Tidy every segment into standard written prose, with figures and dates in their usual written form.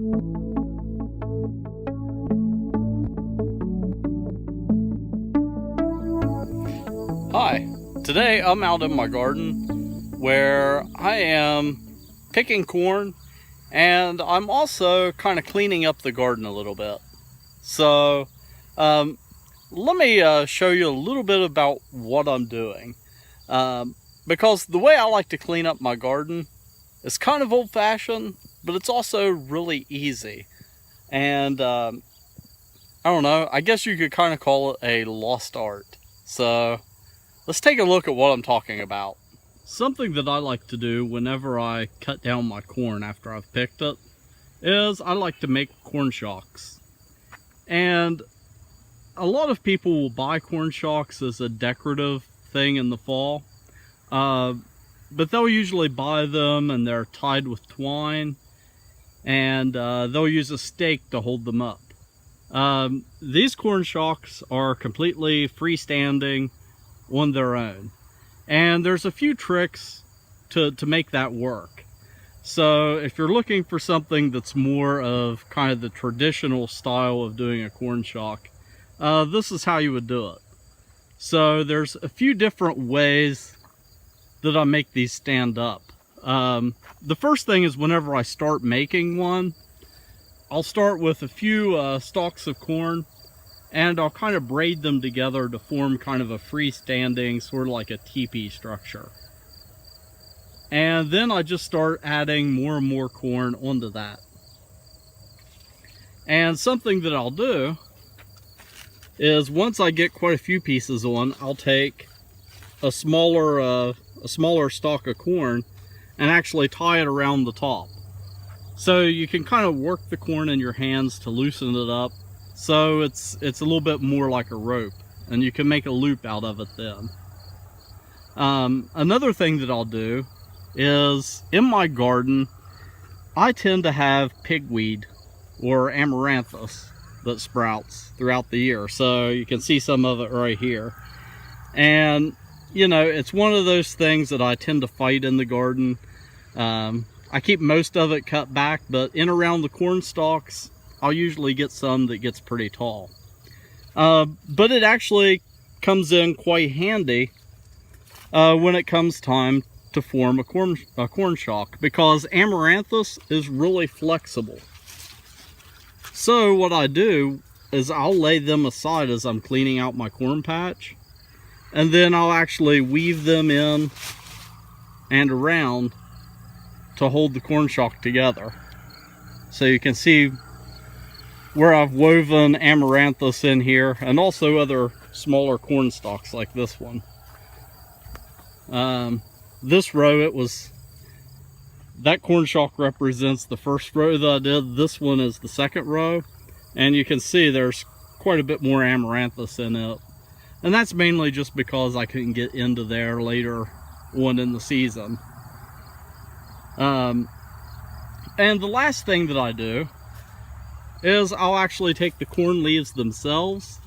Hi, today I'm out in my garden where I am picking corn, and I'm also kind of cleaning up the garden a little bit. So let me show you a little bit about what I'm doing, because the way I like to clean up my garden is kind of old-fashioned, but it's also really easy. And I don't know, I guess you could kind of call it a lost art. So let's take a look at what I'm talking about. Something that I like to do whenever I cut down my corn after I've picked it is I like to make corn shocks. And a lot of people will buy corn shocks as a decorative thing in the fall. But they'll usually buy them and they're tied with twine, and they'll use a stake to hold them up. These corn shocks are completely freestanding on their own, and there's a few tricks to make that work. So if you're looking for something that's more of kind of the traditional style of doing a corn shock, this is how you would do it. So there's a few different ways that I make these stand up. The first thing is, whenever I start making one, I'll start with a few stalks of corn, and I'll kind of braid them together to form kind of a freestanding, sort of like a teepee structure. And then I just start adding more and more corn onto that. And something that I'll do is, once I get quite a few pieces on, I'll take a smaller stalk of corn and actually tie it around the top. So you can kind of work the corn in your hands to loosen it up, so it's a little bit more like a rope, and you can make a loop out of it then. Another thing that I'll do is, in my garden, I tend to have pigweed or amaranthus that sprouts throughout the year. So you can see some of it right here. And you know, it's one of those things that I tend to fight in the garden. I keep most of it cut back, but in around the corn stalks, I'll usually get some that gets pretty tall. But it actually comes in quite handy when it comes time to form a corn shock, because amaranthus is really flexible. So what I do is I'll lay them aside as I'm cleaning out my corn patch, and then I'll actually weave them in and around to hold the corn shock together. So you can see where I've woven amaranthus in here, and also other smaller corn stalks like this one. This row, that corn shock represents the first row that I did. This one is the second row, and you can see there's quite a bit more amaranthus in it. And that's mainly just because I couldn't get into there later on in the season. And the last thing that I do is I'll actually take the corn leaves themselves,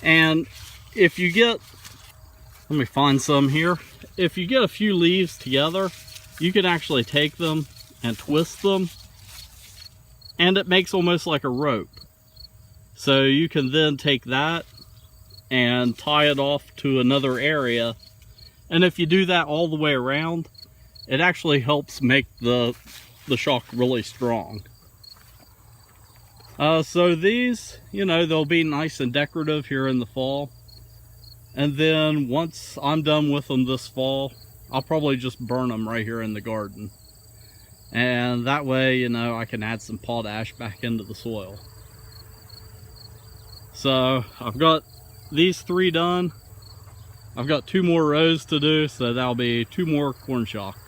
and if you get, let me find some here. If you get a few leaves together, you can actually take them and twist them, and it makes almost like a rope. So you can then take that and tie it off to another area, and if you do that all the way around, it actually helps make the shock really strong. So these, you know, they'll be nice and decorative here in the fall, and then once I'm done with them this fall, I'll probably just burn them right here in the garden, and that way, you know, I can add some potash back into the soil. So I've got these 3 done. I've got 2 more rows to do, so that'll be 2 more corn shocks.